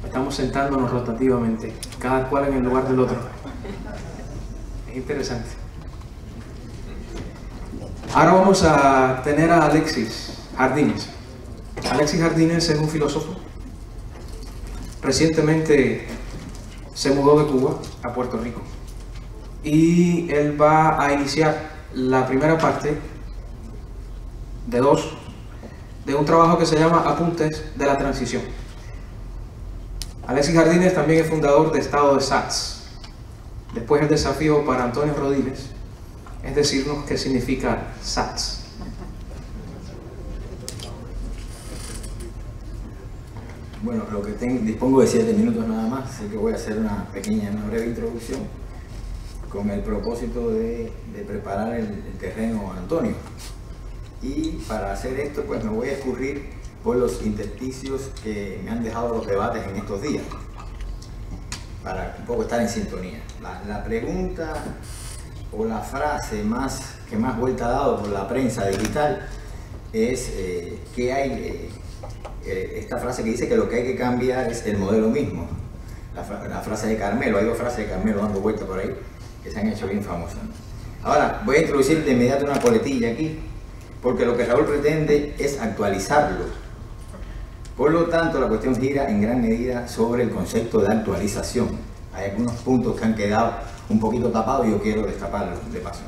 estamos sentándonos rotativamente, cada cual en el lugar del otro. Es interesante. Ahora vamos a tener a Alexis Jardines. Alexis Jardines es un filósofo. Recientemente se mudó de Cuba a Puerto Rico. Y él va a iniciar la primera parte de dos de un trabajo que se llama Apuntes de la Transición. Alexis Jardines también es fundador de Estado de SATS. Después el desafío para Antonio Rodiles es decirnos qué significa SATS. Bueno, lo que dispongo de 7 minutos nada más, así que voy a hacer una breve introducción con el propósito de preparar el terreno a Antonio. Y para hacer esto, pues me voy a escurrir por los intersticios que me han dejado los debates en estos días, para un poco estar en sintonía. La pregunta o la frase que más vuelta ha dado por la prensa digital es ¿qué hay? Esta frase que dice que lo que hay que cambiar es el modelo mismo. La frase de Carmelo, hay 2 frases de Carmelo dando vuelta por ahí que se han hecho bien famosas. Ahora voy a introducir de inmediato una coletilla aquí, porque lo que Raúl pretende es actualizarlo. Por lo tanto, la cuestión gira en gran medida sobre el concepto de actualización. Hay algunos puntos que han quedado un poquito tapados y yo quiero destaparlos de paso.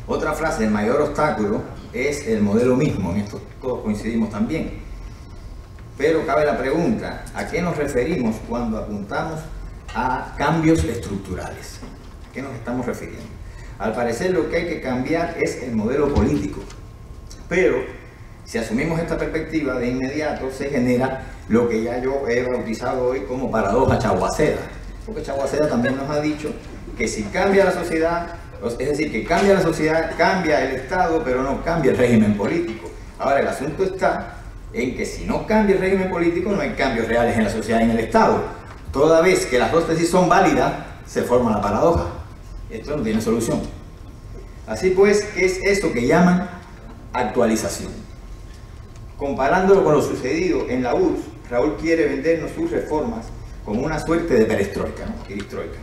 Otra frase, el mayor obstáculo es el modelo mismo, en esto todos coincidimos también. Pero cabe la pregunta, ¿a qué nos referimos cuando apuntamos a cambios estructurales? ¿A qué nos estamos refiriendo? Al parecer lo que hay que cambiar es el modelo político. Pero si asumimos esta perspectiva, de inmediato se genera lo que ya yo he bautizado hoy como paradoja Chaguacera. Porque Chaguacera también nos ha dicho que si cambia la sociedad, es decir, que cambia la sociedad, cambia el Estado, pero no cambia el régimen político. Ahora el asunto está en que si no cambia el régimen político, no hay cambios reales en la sociedad y en el Estado. Toda vez que las dos tesis son válidas, se forma la paradoja. Esto no tiene solución. Así pues, ¿qué es eso que llaman actualización? Comparándolo con lo sucedido en la URSS, Raúl quiere vendernos sus reformas como una suerte de perestroika, ¿no? Perestroika.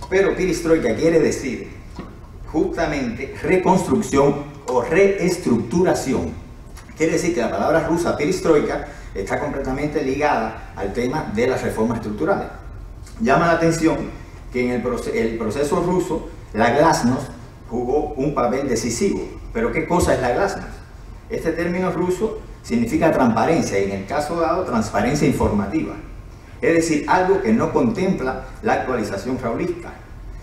Pero perestroika quiere decir justamente reconstrucción o reestructuración. Quiere decir que la palabra rusa perestroika está completamente ligada al tema de las reformas estructurales. Llama la atención que en el proceso ruso la glasnost jugó un papel decisivo. Pero ¿qué cosa es la glasnost? Este término ruso significa transparencia y en el caso dado transparencia informativa. Es decir, algo que no contempla la actualización raulista.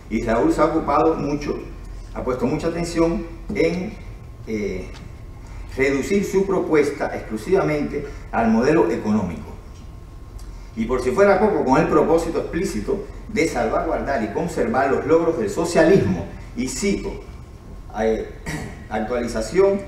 Y Raúl se ha ocupado mucho, ha puesto mucha atención en reducir su propuesta exclusivamente al modelo económico. Y por si fuera poco, con el propósito explícito de salvaguardar y conservar los logros del socialismo. Y cito, actualización,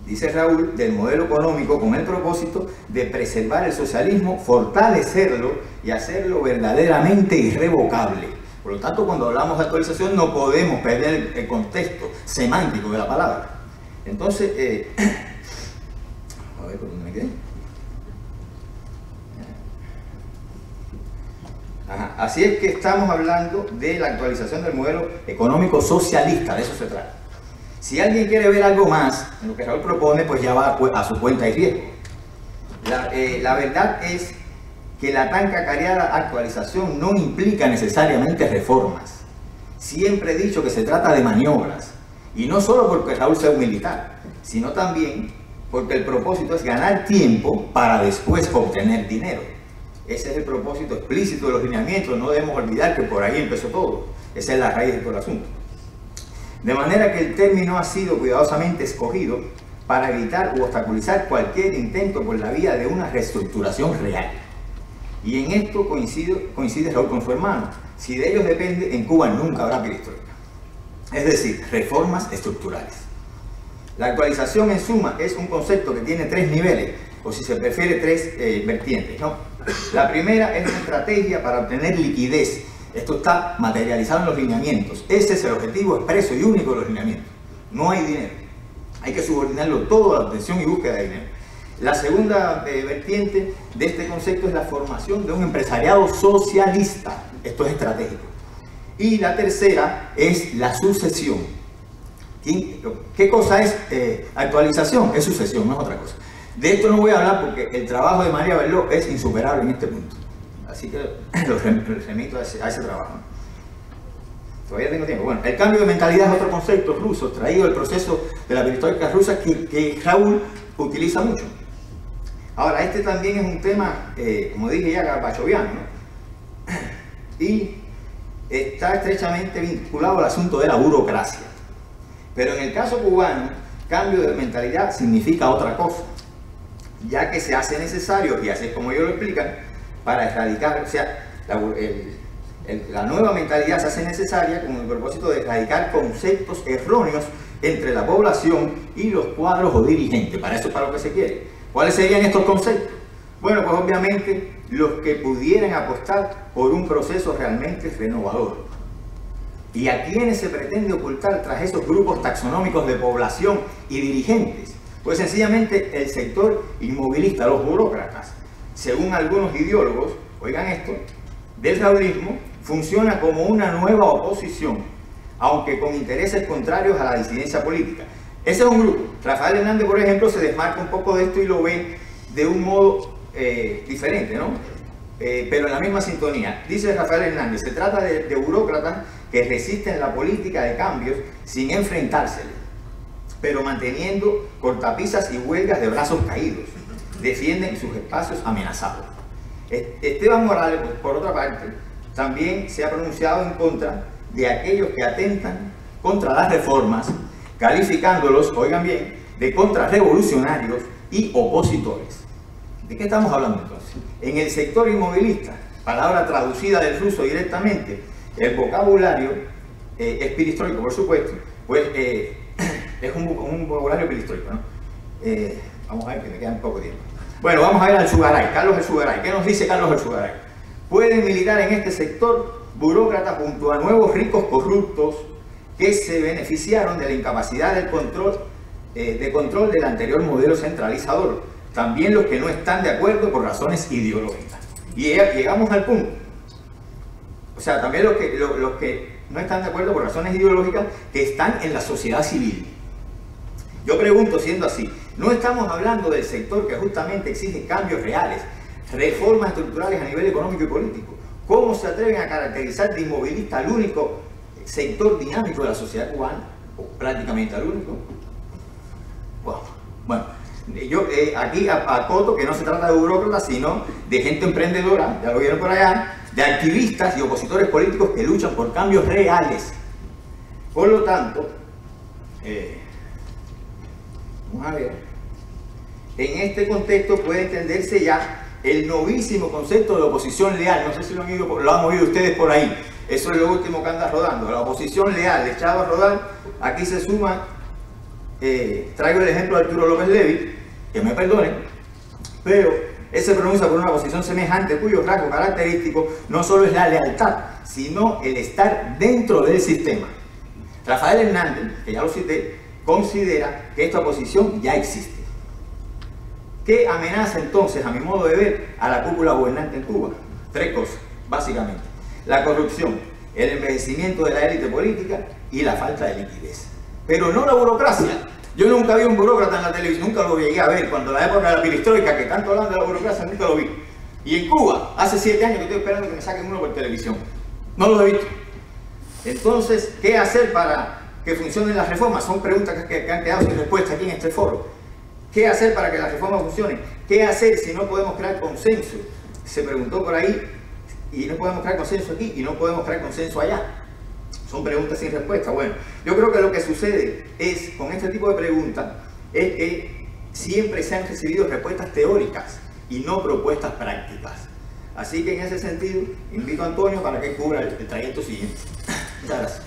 dice Raúl, del modelo económico con el propósito de preservar el socialismo, fortalecerlo y hacerlo verdaderamente irrevocable. Por lo tanto, cuando hablamos de actualización no podemos perder el contexto semántico de la palabra. Entonces, a ver por dónde me quedé. Así es que estamos hablando de la actualización del modelo económico socialista, de eso se trata. Si alguien quiere ver algo más en lo que Raúl propone, pues ya va a su cuenta y riesgo. La verdad es que la tan cacareada actualización no implica necesariamente reformas. Siempre he dicho que se trata de maniobras. Y no solo porque Raúl sea un militar, sino también porque el propósito es ganar tiempo para después obtener dinero. Ese es el propósito explícito de los lineamientos. No debemos olvidar que por ahí empezó todo. Esa es la raíz de todo el asunto. De manera que el término ha sido cuidadosamente escogido para evitar u obstaculizar cualquier intento por la vía de una reestructuración real. Y en esto coincide Raúl con su hermano. Si de ellos depende, en Cuba nunca habrá perestroika. Es decir, reformas estructurales. La actualización, en suma, es un concepto que tiene 3 niveles, o si se prefiere 3 vertientes, ¿no? La primera es una estrategia para obtener liquidez. Esto está materializado en los lineamientos. Ese es el objetivo expreso y único de los lineamientos. No hay dinero. Hay que subordinarlo todo a la obtención y búsqueda de dinero. La segunda vertiente de este concepto es la formación de un empresariado socialista. Esto es estratégico. Y la tercera es la sucesión. ¿Qué cosa es actualización? Es sucesión, no es otra cosa. De esto no voy a hablar porque el trabajo de María Berló es insuperable en este punto. Así que los remito a ese trabajo. Todavía tengo tiempo. Bueno, el cambio de mentalidad es otro concepto ruso, traído del proceso de la perestroika rusa que Raúl utiliza mucho. Ahora, este también es un tema, como dije ya, gorbachoviano, ¿no? Y está estrechamente vinculado al asunto de la burocracia. Pero en el caso cubano, cambio de mentalidad significa otra cosa, ya que se hace necesario, y así es como ellos lo explican, para erradicar, o sea, la nueva mentalidad se hace necesaria con el propósito de erradicar conceptos erróneos entre la población y los cuadros o dirigentes. Para eso es para lo que se quiere. ¿Cuáles serían estos conceptos? Bueno, pues obviamente los que pudieran apostar por un proceso realmente renovador. ¿Y a quiénes se pretende ocultar tras esos grupos taxonómicos de población y dirigentes? Pues sencillamente el sector inmovilista, los burócratas. Según algunos ideólogos, oigan esto, del raudismo, funciona como una nueva oposición, aunque con intereses contrarios a la disidencia política. Ese es un grupo. Rafael Hernández, por ejemplo, se desmarca un poco de esto y lo ve de un modo diferente, ¿no? Pero en la misma sintonía. Dice Rafael Hernández, se trata de burócratas que resisten la política de cambios sin enfrentársele, pero manteniendo cortapisas y huelgas de brazos caídos. Defienden sus espacios amenazados. Esteban Morales, por otra parte, también se ha pronunciado en contra de aquellos que atentan contra las reformas, calificándolos, oigan bien, de contrarrevolucionarios y opositores. ¿De qué estamos hablando entonces? En el sector inmovilista, palabra traducida del ruso directamente, el vocabulario es perestroico, por supuesto, pues es un vocabulario perestroico, ¿no? Vamos a ver que me queda un poco de tiempo. Bueno, vamos a ver al Zugaray, Carlos Zugaray. ¿Qué nos dice Carlos Zugaray? Pueden militar en este sector burócratas junto a nuevos ricos corruptos que se beneficiaron de la incapacidad del control del anterior modelo centralizador. También los que no están de acuerdo por razones ideológicas. Y llegamos al punto. O sea, también los que no están de acuerdo por razones ideológicas que están en la sociedad civil. Yo pregunto, siendo así, no estamos hablando del sector que justamente exige cambios reales, reformas estructurales a nivel económico y político. ¿Cómo se atreven a caracterizar de inmovilista al único sector dinámico de la sociedad cubana? O prácticamente al único. Bueno, yo aquí acoto que no se trata de burócratas, sino de gente emprendedora, ya lo vieron por allá, de activistas y opositores políticos que luchan por cambios reales. Por lo tanto, vamos a ver, en este contexto puede entenderse ya el novísimo concepto de oposición leal. No sé si lo han oído ustedes por ahí. Eso es lo último que anda rodando. La oposición leal, echado a rodar. Aquí se suma, traigo el ejemplo de Arturo López Levi, que me perdonen, pero él se pronuncia por una posición semejante cuyo rasgo característico no solo es la lealtad, sino el estar dentro del sistema. Rafael Hernández, que ya lo cité, considera que esta oposición ya existe. ¿Qué amenaza entonces, a mi modo de ver, a la cúpula gobernante en Cuba? Tres cosas, básicamente. La corrupción, el envejecimiento de la élite política y la falta de liquidez. Pero no la burocracia. Yo nunca vi un burócrata en la televisión, nunca lo llegué a ver. Cuando la época de la perestroika, que tanto hablan de la burocracia, nunca lo vi. Y en Cuba, hace 7 años que estoy esperando que me saquen uno por televisión. No lo he visto. Entonces, ¿qué hacer para que funcionen las reformas? Son preguntas que han quedado sin respuesta aquí en este foro. ¿Qué hacer para que las reformas funcionen? ¿Qué hacer si no podemos crear consenso? Se preguntó por ahí, y no podemos crear consenso aquí, y no podemos crear consenso allá. Son preguntas sin respuesta. Bueno, yo creo que lo que sucede es, con este tipo de preguntas, es que siempre se han recibido respuestas teóricas y no propuestas prácticas. Así que en ese sentido, invito a Antonio para que cubra el trayecto siguiente. Muchas gracias.